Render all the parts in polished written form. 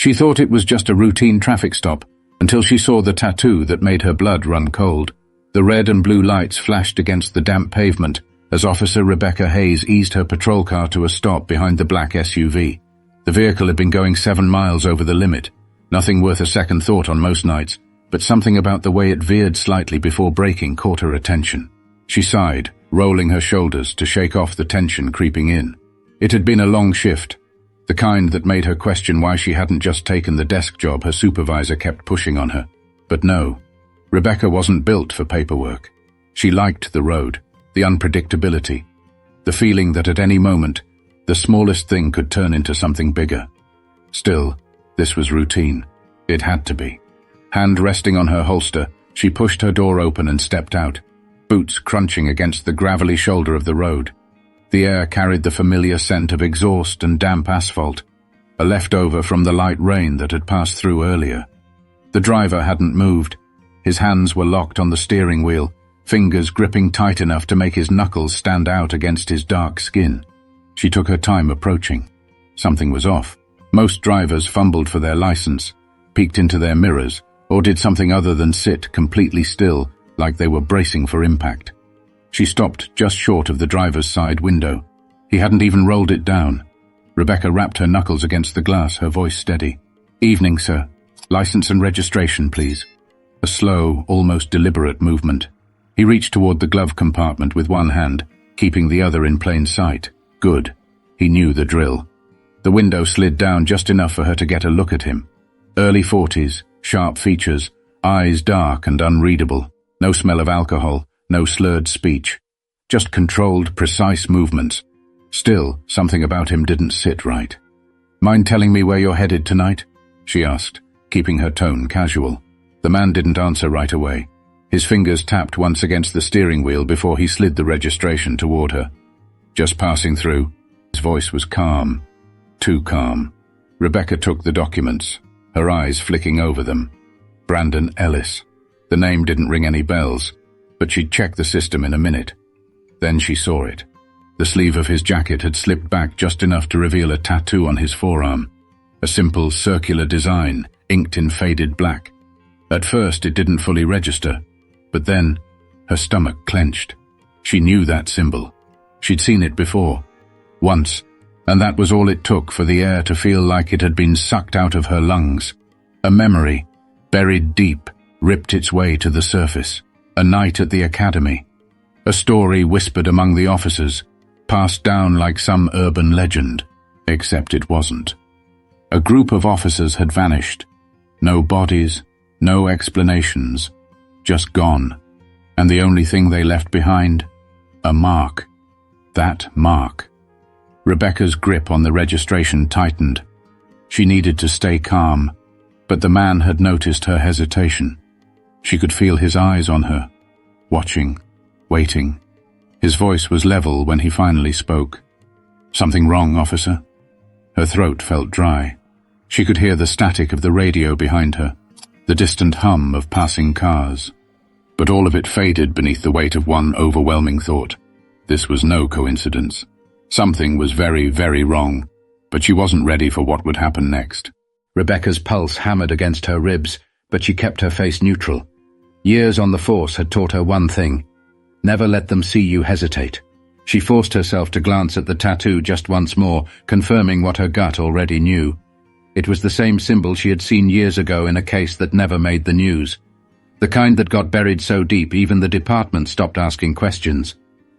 She thought it was just a routine traffic stop until she saw the tattoo that made her blood run cold. The red and blue lights flashed against the damp pavement as Officer Rebecca Hayes eased her patrol car to a stop behind the black SUV. The vehicle had been going 7 miles over the limit. Nothing worth a second thought on most nights, but something about the way it veered slightly before braking caught her attention. She sighed, rolling her shoulders to shake off the tension creeping in. It had been a long shift, the kind that made her question why she hadn't just taken the desk job her supervisor kept pushing on her. But no, Rebecca wasn't built for paperwork. She liked the road, the unpredictability, the feeling that at any moment, the smallest thing could turn into something bigger. Still, this was routine. It had to be. Hand resting on her holster, she pushed her door open and stepped out, boots crunching against the gravelly shoulder of the road. The air carried the familiar scent of exhaust and damp asphalt, a leftover from the light rain that had passed through earlier. The driver hadn't moved. His hands were locked on the steering wheel, fingers gripping tight enough to make his knuckles stand out against his dark skin. She took her time approaching. Something was off. Most drivers fumbled for their license, peeked into their mirrors, or did something other than sit completely still, like they were bracing for impact. She stopped just short of the driver's side window. He hadn't even rolled it down. Rebecca rapped her knuckles against the glass, her voice steady. "Evening, sir. License and registration, please." A slow, almost deliberate movement. He reached toward the glove compartment with one hand, keeping the other in plain sight. Good. He knew the drill. The window slid down just enough for her to get a look at him. Early 40s, sharp features, eyes dark and unreadable. No smell of alcohol, no slurred speech. Just controlled, precise movements. Still, something about him didn't sit right. "Mind telling me where you're headed tonight?" she asked, keeping her tone casual. The man didn't answer right away. His fingers tapped once against the steering wheel before he slid the registration toward her. "Just passing through." His voice was calm. Too calm. Rebecca took the documents, her eyes flicking over them. Brandon Ellis. The name didn't ring any bells, but she'd check the system in a minute. Then she saw it. The sleeve of his jacket had slipped back just enough to reveal a tattoo on his forearm. A simple, circular design, inked in faded black. At first it didn't fully register, but then her stomach clenched. She knew that symbol. She'd seen it before. Once, and that was all it took for the air to feel like it had been sucked out of her lungs. A memory, buried deep, ripped its way to the surface. A night at the academy. A story whispered among the officers, passed down like some urban legend, except it wasn't. A group of officers had vanished. No bodies, no explanations, just gone. And the only thing they left behind, a mark. That mark. Rebecca's grip on the registration tightened. She needed to stay calm, but the man had noticed her hesitation. She could feel his eyes on her, watching, waiting. His voice was level when he finally spoke. "Something wrong, officer?" Her throat felt dry. She could hear the static of the radio behind her, the distant hum of passing cars. But all of it faded beneath the weight of one overwhelming thought. This was no coincidence. Something was very, very wrong, but she wasn't ready for what would happen next. Rebecca's pulse hammered against her ribs, but she kept her face neutral. Years on the force had taught her one thing: never let them see you hesitate. She forced herself to glance at the tattoo just once more, confirming what her gut already knew. It was the same symbol she had seen years ago in a case that never made the news. The kind that got buried so deep even the department stopped asking questions.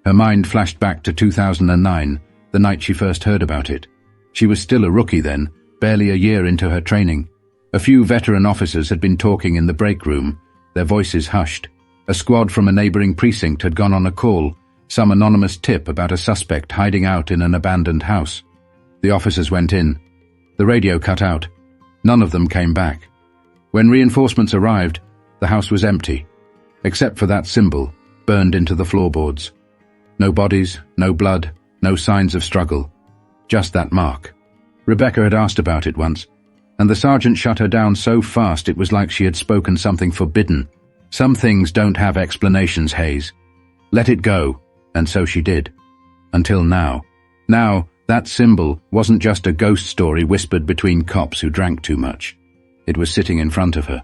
Her mind flashed back to 2009, the night she first heard about it. She was still a rookie then, barely a year into her training. A few veteran officers had been talking in the break room, their voices hushed. A squad from a neighboring precinct had gone on a call, some anonymous tip about a suspect hiding out in an abandoned house. The officers went in. The radio cut out. None of them came back. When reinforcements arrived, the house was empty, except for that symbol, burned into the floorboards. No bodies, no blood, no signs of struggle. Just that mark. Rebecca had asked about it once, and the sergeant shut her down so fast it was like she had spoken something forbidden. Some things don't have explanations, Hayes. Let it go, and so she did. Until now. Now, That symbol wasn't just a ghost story whispered between cops who drank too much. It was sitting in front of her.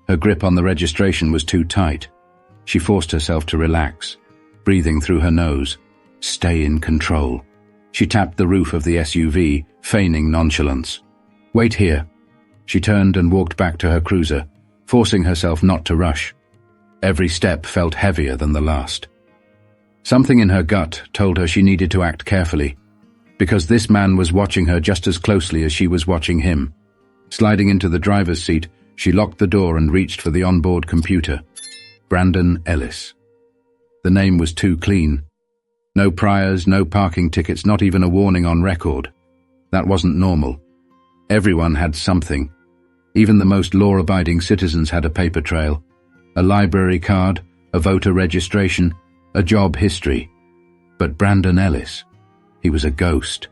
Her grip on the registration was too tight. She forced herself to relax, breathing through her nose. Stay in control. She tapped the roof of the SUV, feigning nonchalance. Wait here. She turned and walked back to her cruiser, forcing herself not to rush. Every step felt heavier than the last. Something in her gut told her she needed to act carefully, because this man was watching her just as closely as she was watching him. Sliding into the driver's seat, she locked the door and reached for the onboard computer. Brandon Ellis. The name was too clean. No priors, no parking tickets, not even a warning on record. That wasn't normal. Everyone had something. Even the most law-abiding citizens had a paper trail. A library card, a voter registration, a job history. But Brandon Ellis, he was a ghost.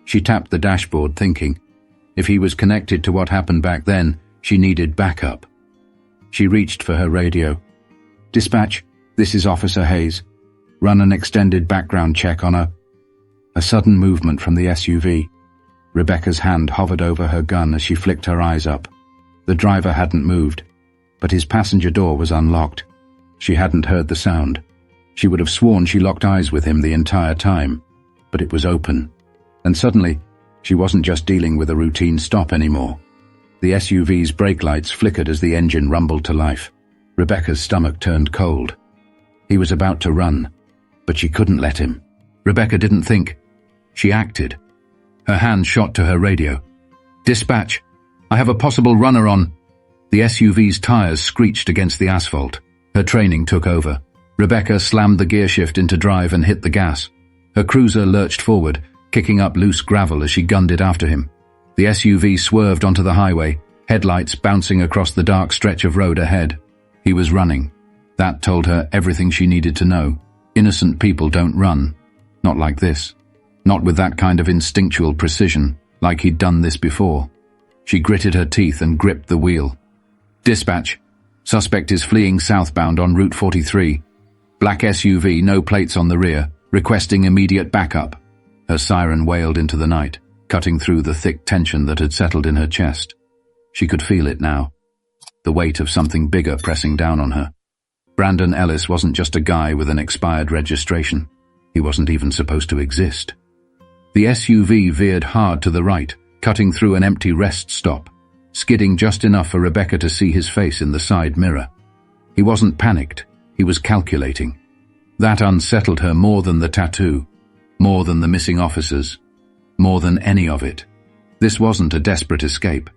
She tapped the dashboard thinking, if he was connected to what happened back then, she needed backup. She reached for her radio. Dispatch, this is Officer Hayes. Run an extended background check on her. A sudden movement from the SUV. Rebecca's hand hovered over her gun as she flicked her eyes up. The driver hadn't moved, but his passenger door was unlocked. She hadn't heard the sound. She would have sworn she locked eyes with him the entire time, but it was open. And suddenly, she wasn't just dealing with a routine stop anymore. The SUV's brake lights flickered as the engine rumbled to life. Rebecca's stomach turned cold. He was about to run, but she couldn't let him. Rebecca didn't think. She acted. Her hand shot to her radio. Dispatch, I have a possible runner on. The SUV's tires screeched against the asphalt. Her training took over. Rebecca slammed the gear shift into drive and hit the gas. Her cruiser lurched forward, kicking up loose gravel as she gunned it after him. The SUV swerved onto the highway, headlights bouncing across the dark stretch of road ahead. He was running. That told her everything she needed to know. Innocent people don't run. Not like this. Not with that kind of instinctual precision, like he'd done this before. She gritted her teeth and gripped the wheel. Dispatch. Suspect is fleeing southbound on Route 43. Black SUV, no plates on the rear, requesting immediate backup. Her siren wailed into the night, cutting through the thick tension that had settled in her chest. She could feel it now. The weight of something bigger pressing down on her. Brandon Ellis wasn't just a guy with an expired registration. He wasn't even supposed to exist. The SUV veered hard to the right, cutting through an empty rest stop, skidding just enough for Rebecca to see his face in the side mirror. He wasn't panicked, he was calculating. That unsettled her more than the tattoo, more than the missing officers, more than any of it. This wasn't a desperate escape.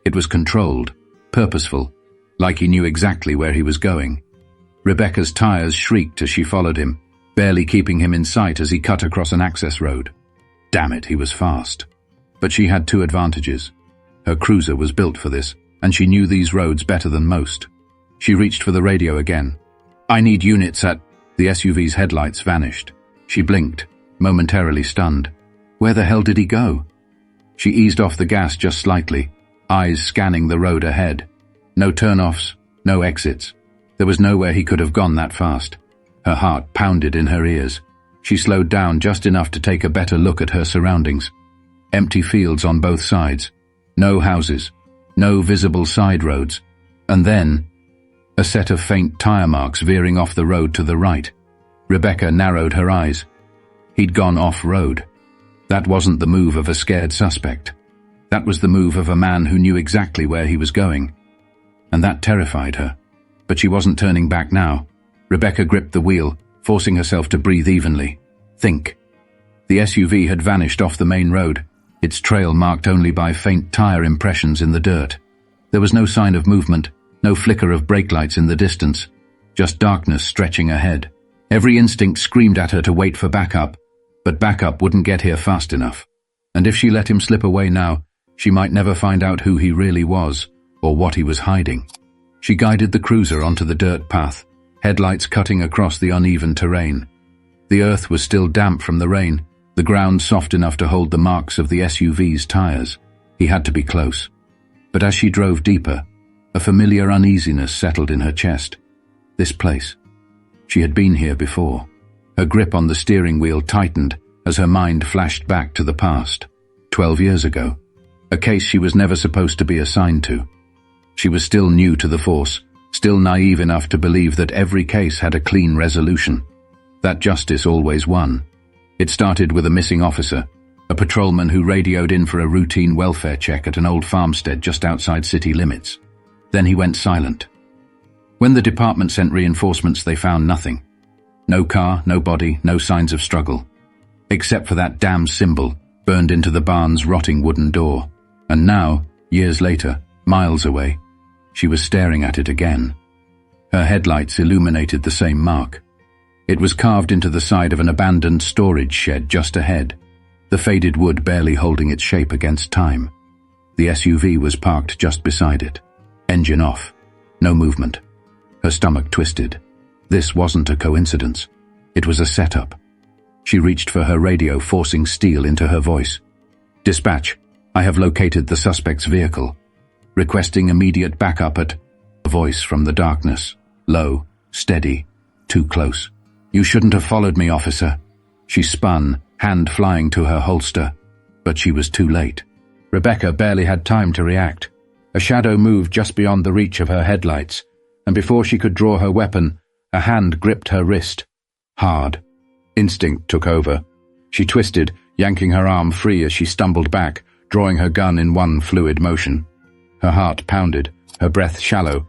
It was controlled, purposeful, like he knew exactly where he was going. Rebecca's tires shrieked as she followed him, barely keeping him in sight as he cut across an access road. Damn it, he was fast. But she had two advantages. Her cruiser was built for this, and she knew these roads better than most. She reached for the radio again. I need units at... The SUV's headlights vanished. She blinked, momentarily stunned. Where the hell did he go? She eased off the gas just slightly, eyes scanning the road ahead. No turnoffs, no exits. There was nowhere he could have gone that fast. Her heart pounded in her ears. She slowed down just enough to take a better look at her surroundings. Empty fields on both sides. No houses. No visible side roads. And then, a set of faint tire marks veering off the road to the right. Rebecca narrowed her eyes. He'd gone off-road. That wasn't the move of a scared suspect. That was the move of a man who knew exactly where he was going. And that terrified her. But she wasn't turning back now. Rebecca gripped the wheel, forcing herself to breathe evenly. Think. The SUV had vanished off the main road, its trail marked only by faint tire impressions in the dirt. There was no sign of movement, no flicker of brake lights in the distance, just darkness stretching ahead. Every instinct screamed at her to wait for backup, but backup wouldn't get here fast enough. And if she let him slip away now, she might never find out who he really was, or what he was hiding. She guided the cruiser onto the dirt path, headlights cutting across the uneven terrain. The earth was still damp from the rain, the ground soft enough to hold the marks of the SUV's tires. He had to be close. But as she drove deeper, a familiar uneasiness settled in her chest. This place. She had been here before. Her grip on the steering wheel tightened, as her mind flashed back to the past, 12 years ago, a case she was never supposed to be assigned to. She was still new to the force, still naive enough to believe that every case had a clean resolution, that justice always won. It started with a missing officer, a patrolman who radioed in for a routine welfare check at an old farmstead just outside city limits. Then he went silent. When the department sent reinforcements, they found nothing. No car, no body, no signs of struggle. Except for that damn symbol burned into the barn's rotting wooden door. And now, years later, miles away, she was staring at it again. Her headlights illuminated the same mark. It was carved into the side of an abandoned storage shed just ahead, the faded wood barely holding its shape against time. The SUV was parked just beside it. Engine off. No movement. Her stomach twisted. This wasn't a coincidence. It was a setup. She reached for her radio, forcing steel into her voice. "Dispatch, I have located the suspect's vehicle. Requesting immediate backup at..." A voice from the darkness. Low, steady, too close. "You shouldn't have followed me, officer." She spun, hand flying to her holster. But she was too late. Rebecca barely had time to react. A shadow moved just beyond the reach of her headlights, and before she could draw her weapon, a hand gripped her wrist. Hard. Instinct took over. She twisted, yanking her arm free as she stumbled back, drawing her gun in one fluid motion. Her heart pounded, her breath shallow,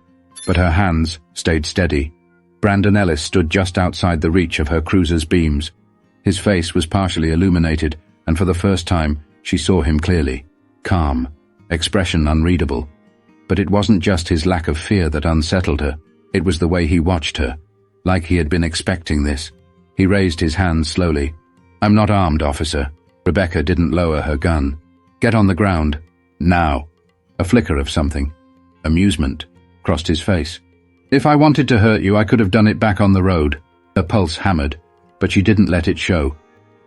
but her hands stayed steady. Brandon Ellis stood just outside the reach of her cruiser's beams. His face was partially illuminated, and for the first time, she saw him clearly. Calm, expression unreadable. But it wasn't just his lack of fear that unsettled her. It was the way he watched her, like he had been expecting this. He raised his hand slowly. "I'm not armed, officer." Rebecca didn't lower her gun. "Get on the ground. Now." A flicker of something. Amusement crossed his face. "If I wanted to hurt you, I could have done it back on the road." Her pulse hammered, but she didn't let it show.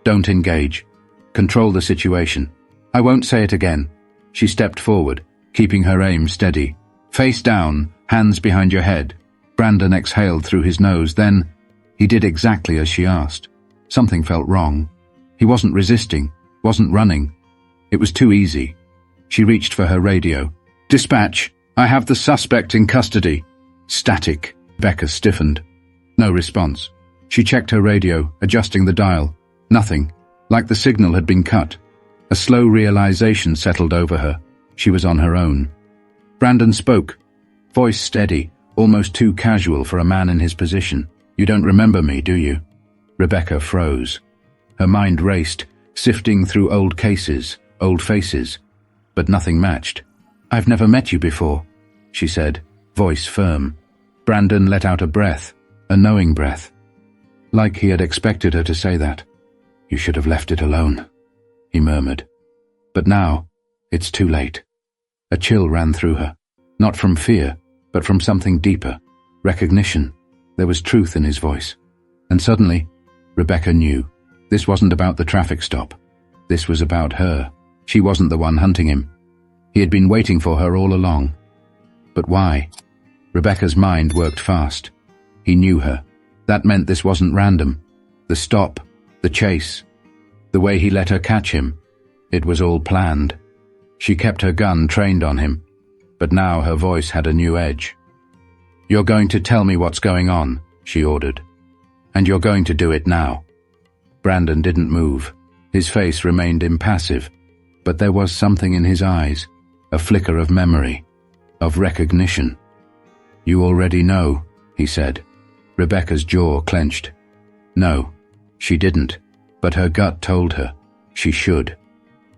"Don't engage. Control the situation. I won't say it again." She stepped forward, keeping her aim steady. "Face down, hands behind your head." Brandon exhaled through his nose, then he did exactly as she asked. Something felt wrong. He wasn't resisting, wasn't running. It was too easy. She reached for her radio. "Dispatch, I have the suspect in custody." Static. Becca stiffened. No response. She checked her radio, adjusting the dial. Nothing. Like the signal had been cut. A slow realization settled over her. She was on her own. Brandon spoke. Voice steady, almost too casual for a man in his position. "You don't remember me, do you?" Rebecca froze. Her mind raced, sifting through old cases, old faces. But nothing matched. "I've never met you before," she said, voice firm. Brandon let out a breath, a knowing breath. Like he had expected her to say that. "You should have left it alone," he murmured. But now, it's too late. A chill ran through her, not from fear, but from something deeper, recognition. There was truth in his voice. And suddenly, Rebecca knew. This wasn't about the traffic stop. This was about her. She wasn't the one hunting him. He had been waiting for her all along. But why? Rebecca's mind worked fast. He knew her. That meant this wasn't random. The stop, the chase, the way he let her catch him. It was all planned. She kept her gun trained on him, but now her voice had a new edge. "You're going to tell me what's going on," she ordered. "And you're going to do it now." Brandon didn't move. His face remained impassive, but there was something in his eyes, a flicker of memory, of recognition. "You already know," he said. Rebecca's jaw clenched. No, she didn't, but her gut told her she should.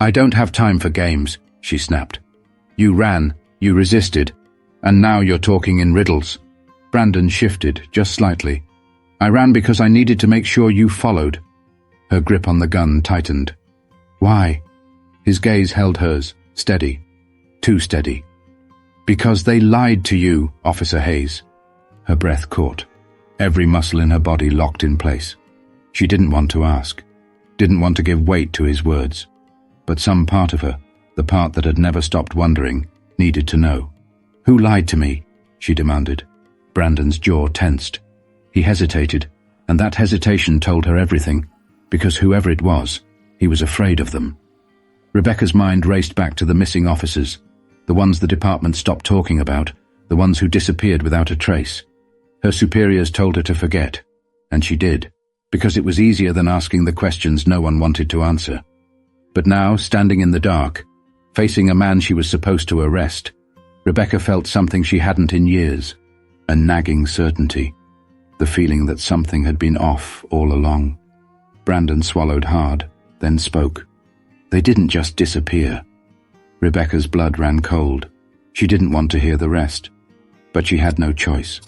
"I don't have time for games," she snapped. "You ran, you resisted, and now you're talking in riddles." Brandon shifted, just slightly. "I ran because I needed to make sure you followed." Her grip on the gun tightened. "Why?" His gaze held hers, steady. Too steady. "Because they lied to you, Officer Hayes." Her breath caught. Every muscle in her body locked in place. She didn't want to ask, didn't want to give weight to his words. But some part of her, the part that had never stopped wondering, needed to know. "Who lied to me?" she demanded. Brandon's jaw tensed. He hesitated, and that hesitation told her everything. because whoever it was, he was afraid of them. Rebecca's mind raced back to the missing officers, the ones the department stopped talking about, the ones who disappeared without a trace. Her superiors told her to forget, and she did, because it was easier than asking the questions no one wanted to answer. But now, standing in the dark, facing a man she was supposed to arrest, Rebecca felt something she hadn't in years, a nagging certainty, the feeling that something had been off all along. Brandon swallowed hard, then spoke. They didn't just disappear. Rebecca's blood ran cold. She didn't want to hear the rest, but she had no choice,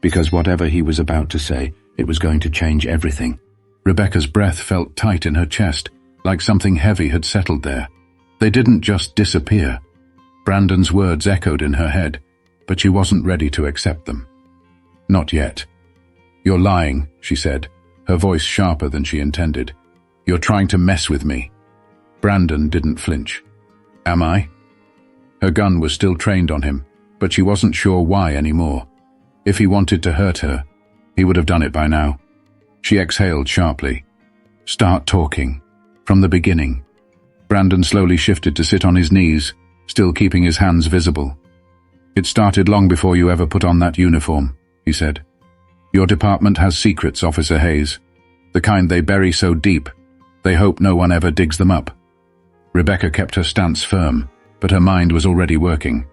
because whatever he was about to say, it was going to change everything. Rebecca's breath felt tight in her chest, like something heavy had settled there. They didn't just disappear. Brandon's words echoed in her head, but she wasn't ready to accept them. Not yet. You're lying, she said, her voice sharper than she intended. You're trying to mess with me. Brandon didn't flinch. Am I? Her gun was still trained on him, but she wasn't sure why anymore. If he wanted to hurt her, he would have done it by now. She exhaled sharply. Start talking. From the beginning. Brandon slowly shifted to sit on his knees, still keeping his hands visible. It started long before you ever put on that uniform, he said. Your department has secrets, Officer Hayes. The kind they bury so deep, they hope no one ever digs them up. Rebecca kept her stance firm, but her mind was already working.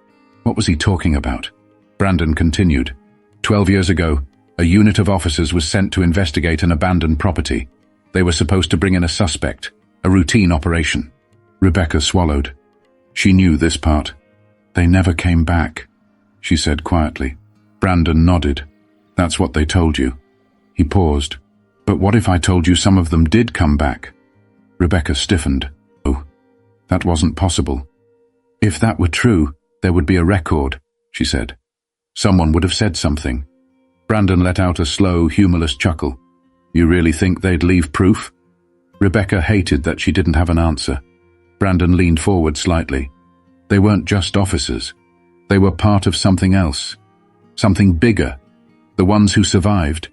What was he talking about? Brandon continued. 12 years ago, a unit of officers was sent to investigate an abandoned property. They were supposed to bring in a suspect, a routine operation. Rebecca swallowed. She knew this part. They never came back, she said quietly. Brandon nodded. That's what they told you. He paused. But what if I told you some of them did come back? Rebecca stiffened. Oh, that wasn't possible. If that were true, there would be a record, she said. Someone would have said something. Brandon let out a slow, humorless chuckle. You really think they'd leave proof? Rebecca hated that she didn't have an answer. Brandon leaned forward slightly. They weren't just officers. They were part of something else. Something bigger. The ones who survived.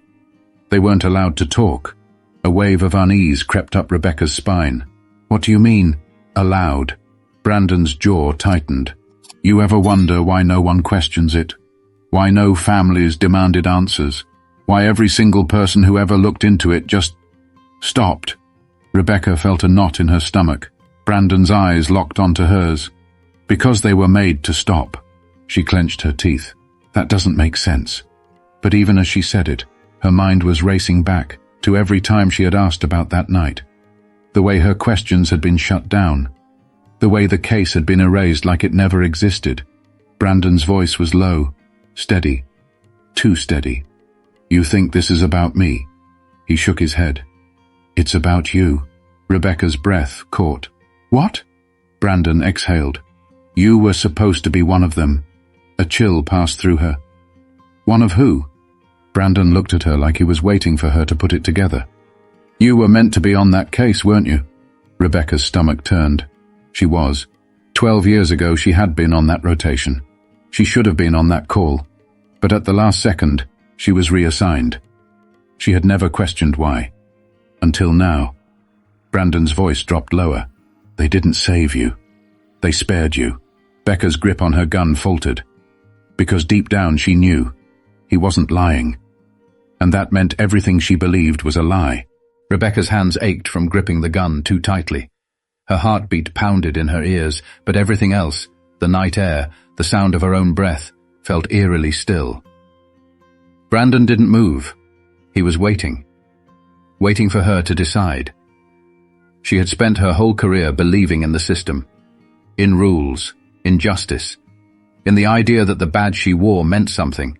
They weren't allowed to talk. A wave of unease crept up Rebecca's spine. What do you mean, allowed? Brandon's jaw tightened. You ever wonder why no one questions it? Why no families demanded answers? Why every single person who ever looked into it just stopped? Rebecca felt a knot in her stomach. Brandon's eyes locked onto hers. Because they were made to stop. She clenched her teeth. That doesn't make sense. But even as she said it, her mind was racing back to every time she had asked about that night. The way her questions had been shut down. The way the case had been erased like it never existed. Brandon's voice was low, steady, too steady. You think this is about me? He shook his head. It's about you. Rebecca's breath caught. What? Brandon exhaled. You were supposed to be one of them. A chill passed through her. One of who? Brandon looked at her like he was waiting for her to put it together. You were meant to be on that case, weren't you? Rebecca's stomach turned. She was. 12 years ago she had been on that rotation. She should have been on that call. But at the last second, she was reassigned. She had never questioned why. Until now. Brandon's voice dropped lower. They didn't save you. They spared you. Becca's grip on her gun faltered. Because deep down she knew. He wasn't lying. And that meant everything she believed was a lie. Rebecca's hands ached from gripping the gun too tightly. Her heartbeat pounded in her ears, but everything else, the night air, the sound of her own breath, felt eerily still. Brandon didn't move. He was waiting. Waiting for her to decide. She had spent her whole career believing in the system. In rules, in justice, in the idea that the badge she wore meant something.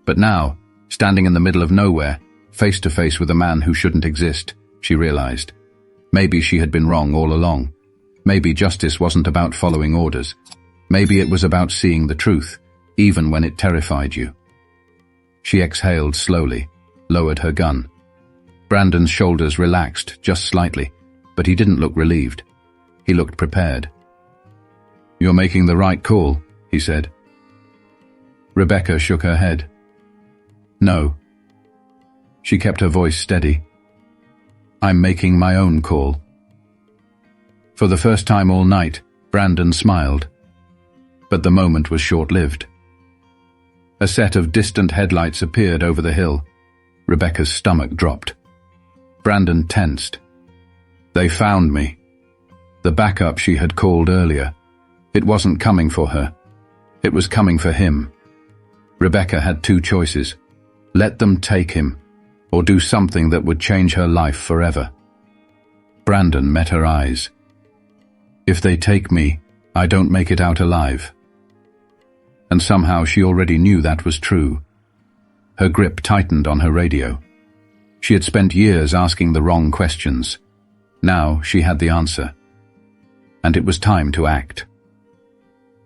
But now, standing in the middle of nowhere, face to face with a man who shouldn't exist, she realized. Maybe she had been wrong all along. Maybe justice wasn't about following orders. Maybe it was about seeing the truth, even when it terrified you. She exhaled slowly, lowered her gun. Brandon's shoulders relaxed just slightly, but he didn't look relieved. He looked prepared. You're making the right call, he said. Rebecca shook her head. No. She kept her voice steady. I'm making my own call." For the first time all night, Brandon smiled. But the moment was short-lived. A set of distant headlights appeared over the hill. Rebecca's stomach dropped. Brandon tensed. They found me. The backup she had called earlier. It wasn't coming for her. It was coming for him. Rebecca had two choices. Let them take him, or do something that would change her life forever. Brandon met her eyes. "If they take me, I don't make it out alive." And somehow she already knew that was true. Her grip tightened on her radio. She had spent years asking the wrong questions. Now she had the answer. And it was time to act.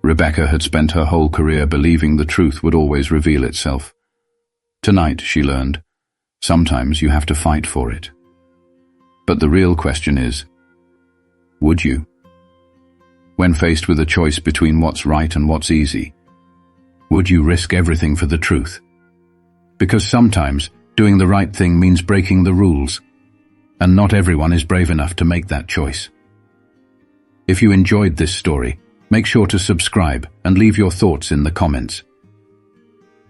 Rebecca had spent her whole career believing the truth would always reveal itself. Tonight, she learned, sometimes you have to fight for it. But the real question is, would you? When faced with a choice between what's right and what's easy, would you risk everything for the truth? Because sometimes doing the right thing means breaking the rules, and not everyone is brave enough to make that choice. If you enjoyed this story, make sure to subscribe and leave your thoughts in the comments.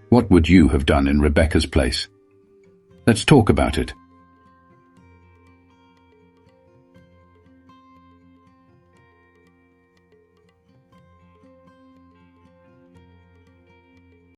What would you have done in Rebecca's place? Let's talk about it.